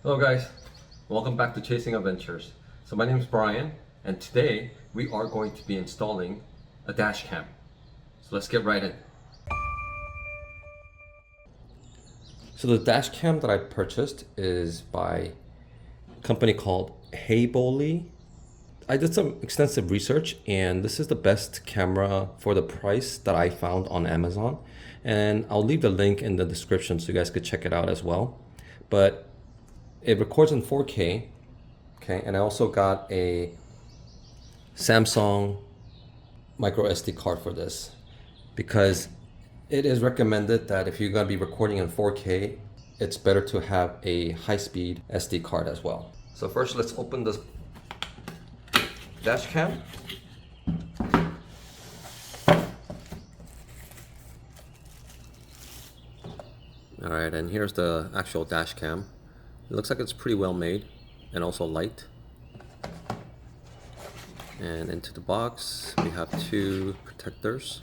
Hello guys, welcome back to Chasing Adventures. So my name is Brian and today we are going to be installing a dash cam. So let's get right in. So the dash cam that I purchased is by a company called Heaboli. I did some extensive research and this is the best camera for the price that I found on Amazon. And I'll leave the link in the description so you guys could check it out as well. But it records in 4K, okay, and I also got a Samsung micro SD card for this because it is recommended that if you're gonna be recording in 4K, it's better to have a high-speed SD card as well. So first, let's open this dash cam. All right, and here's the actual dash cam. It looks like it's pretty well made and also light. And into the box, we have two protectors.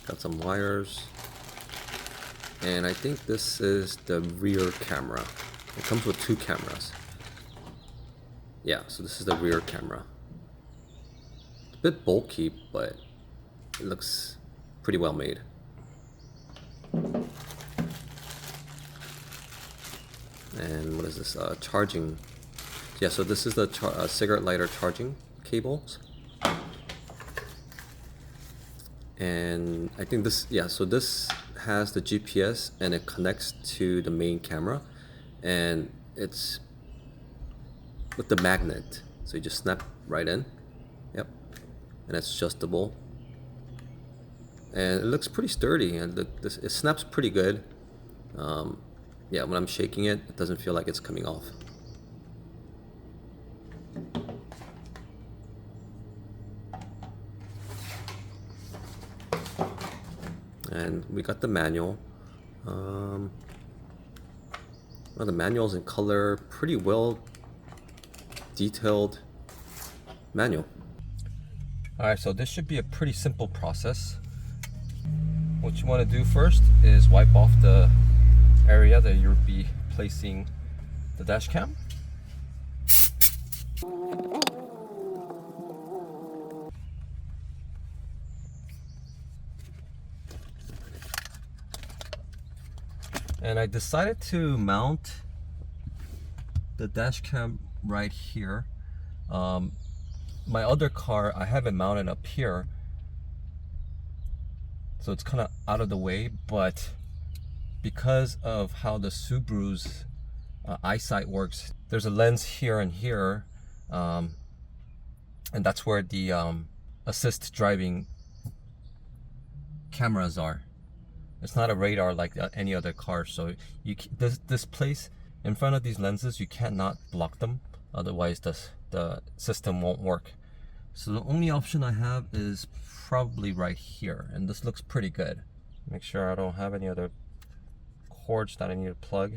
Got some wires. And I think this is the rear camera. It comes with two cameras. Yeah, so this is the rear camera. It's a bit bulky, but it looks pretty well made. And what is this? Charging. Yeah, so this is the cigarette lighter charging cables. And I think this, yeah, so this has the GPS and it connects to the main camera. And it's with the magnet. So you just snap right in. Yep. And it's adjustable. And it looks pretty sturdy and it snaps pretty good. Yeah, when I'm shaking it, it doesn't feel like it's coming off. And we got the manual. Well, the manual's in color, pretty well detailed manual. Alright, so this should be a pretty simple process. What you want to do first is wipe off the area that you'll be placing the dash cam. And I decided to mount the dash cam right here. My other car, I have it mounted up here, so it's kind of out of the way, but because of how the Subaru's eyesight works, there's a lens here and here, and that's where the assist driving cameras are. It's not a radar like any other car, so this place in front of these lenses, you cannot block them, otherwise the system won't work. So the only option I have is probably right here, and this looks pretty good. Make sure I don't have any other cords that I need to plug.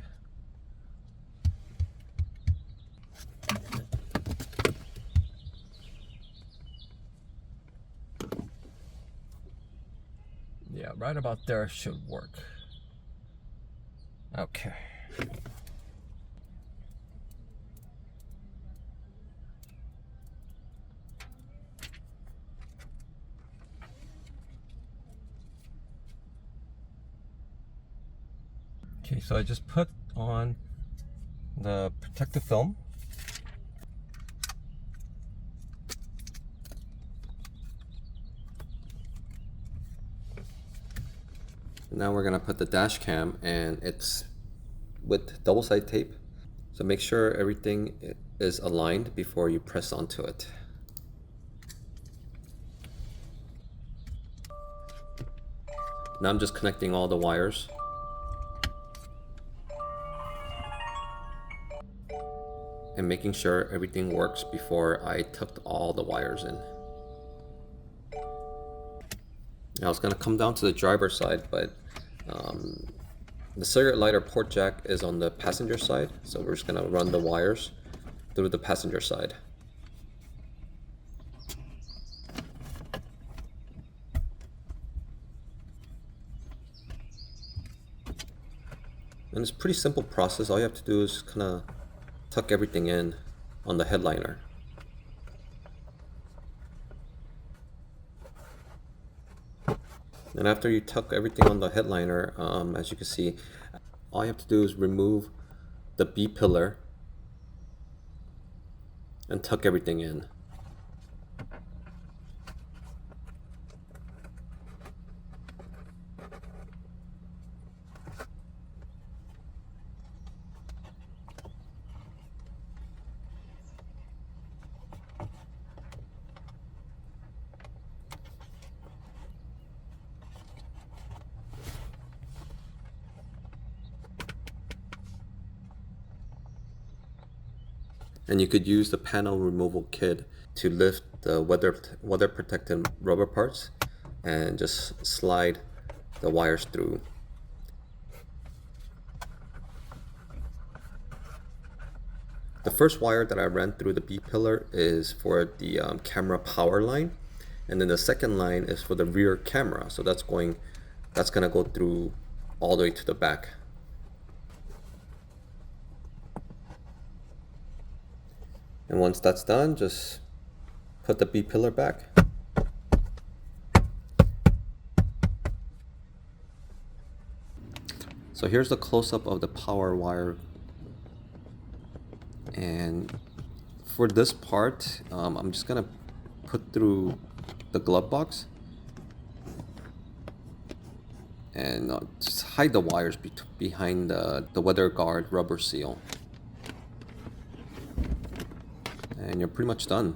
Yeah, right about there should work. Okay. Okay, so I just put on the protective film. Now we're gonna put the dash cam, and it's with double-sided tape. So make sure everything is aligned before you press onto it. Now I'm just connecting all the wires. And making sure everything works before I tucked all the wires in. Now it's gonna come down to the driver's side, but the cigarette lighter port jack is on the passenger side, so we're just gonna run the wires through the passenger side. And it's a pretty simple process. All you have to do is kind of tuck everything in on the headliner. And after you tuck everything on the headliner, as you can see, all you have to do is remove the B pillar and tuck everything in. And you could use the panel removal kit to lift the weather protected rubber parts and just slide the wires through. The first wire that I ran through the B pillar is for the camera power line, and then the second line is for the rear camera. So that's gonna go through all the way to the back. And once that's done, just put the B pillar back. So here's the close-up of the power wire. And for this part, I'm just gonna put through the glove box and just hide the wires behind the weather guard rubber seal. And you're pretty much done.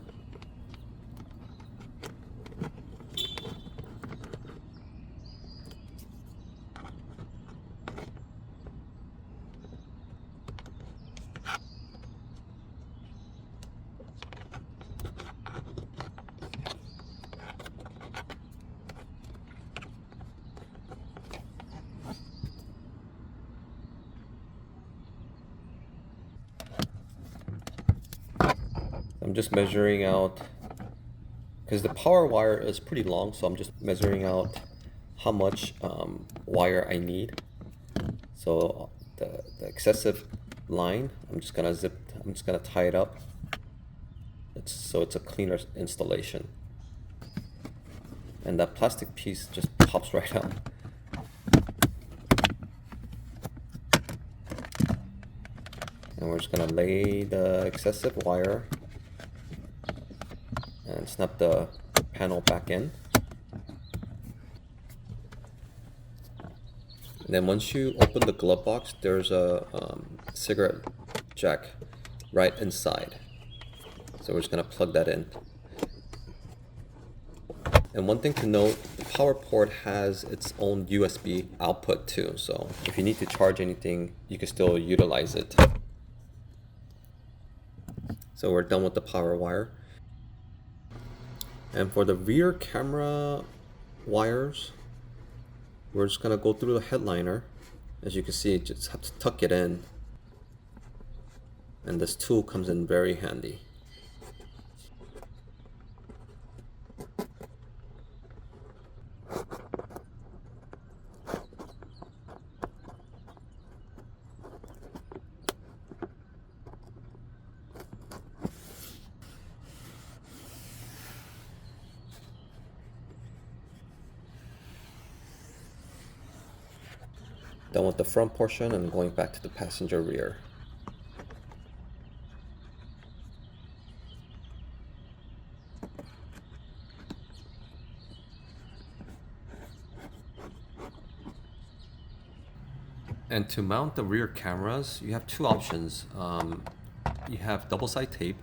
I'm just measuring out, because the power wire is pretty long, so I'm just measuring out how much wire I need. So the excessive line, I'm just gonna tie it up. So it's a cleaner installation. And that plastic piece just pops right out. And we're just gonna lay the excessive wire and snap the panel back in. And then once you open the glove box, there's a cigarette jack right inside. So we're just gonna plug that in. And one thing to note, the power port has its own USB output too. So if you need to charge anything, you can still utilize it. So we're done with the power wire. And for the rear camera wires, we're just gonna go through the headliner. As you can see, just have to tuck it in. And this tool comes in very handy. Done with the front portion and going back to the passenger rear. And to mount the rear cameras, you have two options. You have double side tape,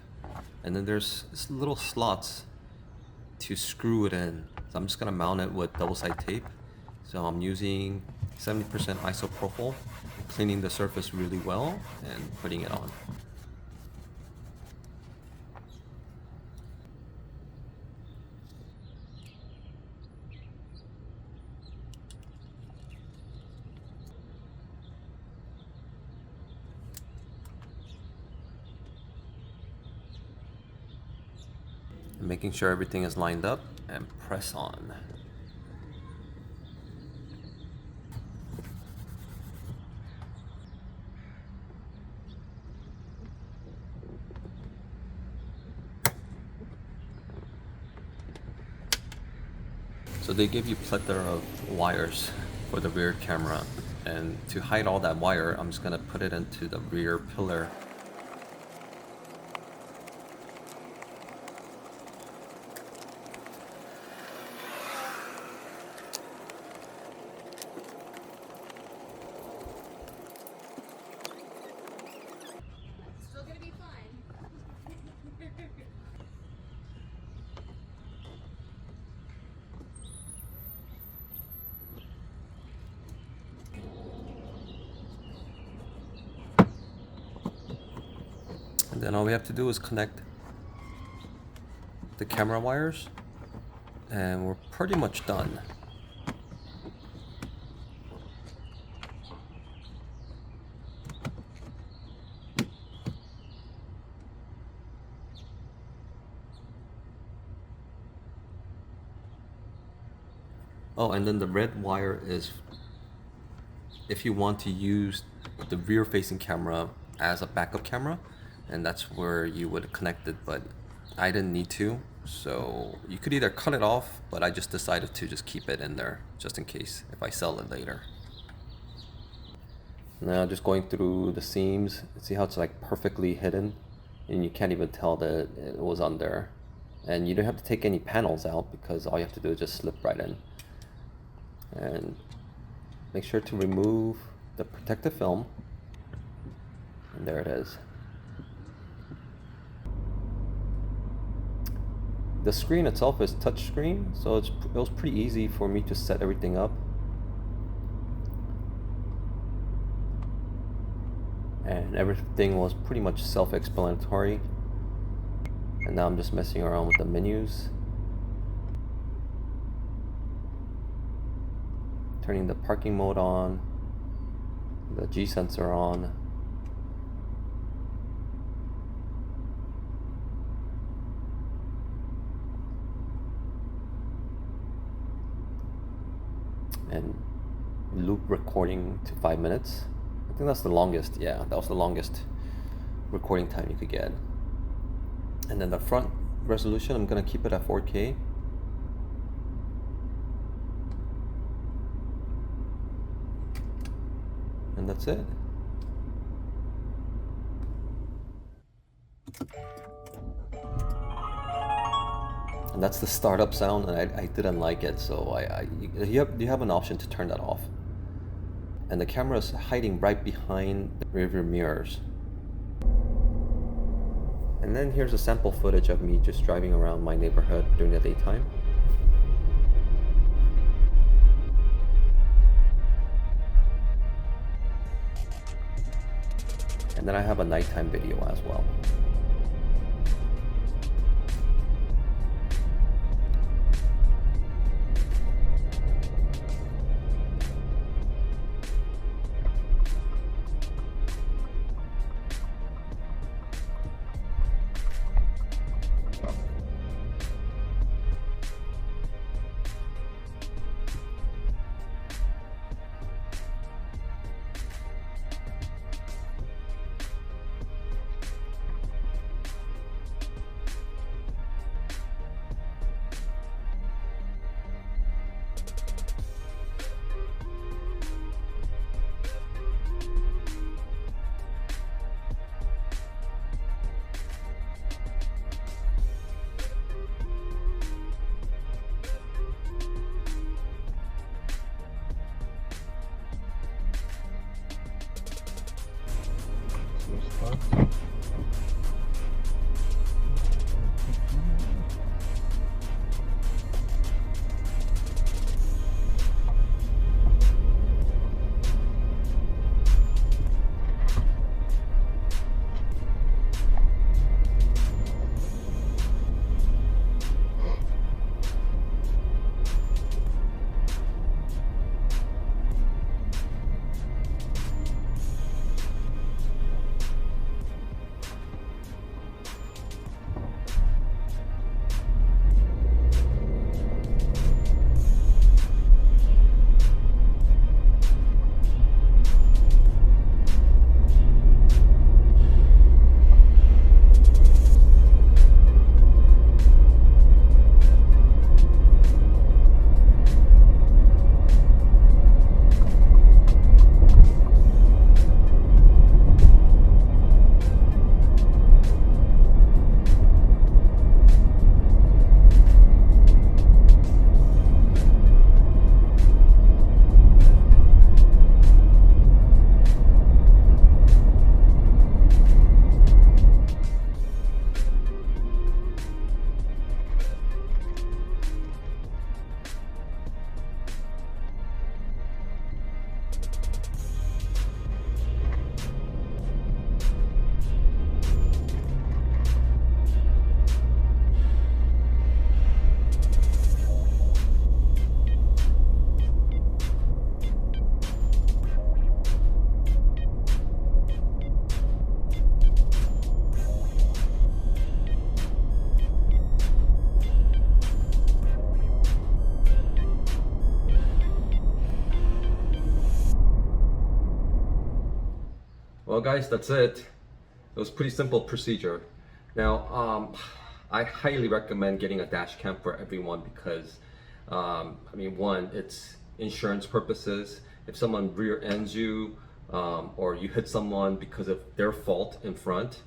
and then there's little slots to screw it in. So I'm just gonna mount it with double side tape. So I'm using 70% isopropyl, cleaning the surface really well and putting it on. And making sure everything is lined up and press on. So they give you plethora of wires for the rear camera, and to hide all that wire, I'm just gonna put it into the rear pillar. Still gonna be fine. And then all we have to do is connect the camera wires, and we're pretty much done. Oh, and then the red wire is if you want to use the rear facing camera as a backup camera, and that's where you would connect it, but I didn't need to, so you could either cut it off, but I just decided to just keep it in there just in case if I sell it later. Now just going through the seams, see how it's like perfectly hidden and you can't even tell that it was on there. And you don't have to take any panels out because all you have to do is just slip right in. And make sure to remove the protective film, and there it is. The screen itself is touch screen, so it was pretty easy for me to set everything up. And everything was pretty much self-explanatory. And now I'm just messing around with the menus. Turning the parking mode on, the G sensor on. And loop recording to 5 minutes. I think that's the longest, yeah, that was the longest recording time you could get. And then the front resolution, I'm gonna keep it at 4K. And that's it. And that's the startup sound, and I didn't like it, so you have an option to turn that off. And the camera is hiding right behind the rearview mirrors. And then here's a sample footage of me just driving around my neighborhood during the daytime. And then I have a nighttime video as well. Well, guys, that's it. It was pretty simple procedure. Now, I highly recommend getting a dash cam for everyone because, I mean, one, it's insurance purposes. If someone rear ends you or you hit someone because of their fault in front,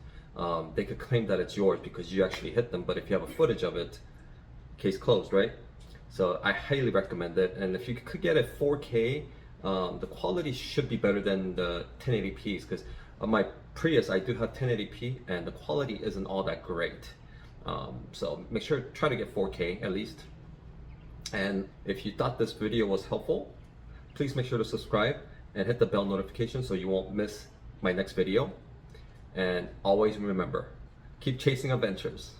they could claim that it's yours because you actually hit them. But if you have a footage of it, case closed, right? So I highly recommend it. And if you could get it 4K, the quality should be better than the 1080p's because on my Prius I do have 1080p and the quality isn't all that great. So make sure try to get 4K at least. And if you thought this video was helpful, please make sure to subscribe and hit the bell notification so you won't miss my next video. And always remember, keep chasing adventures.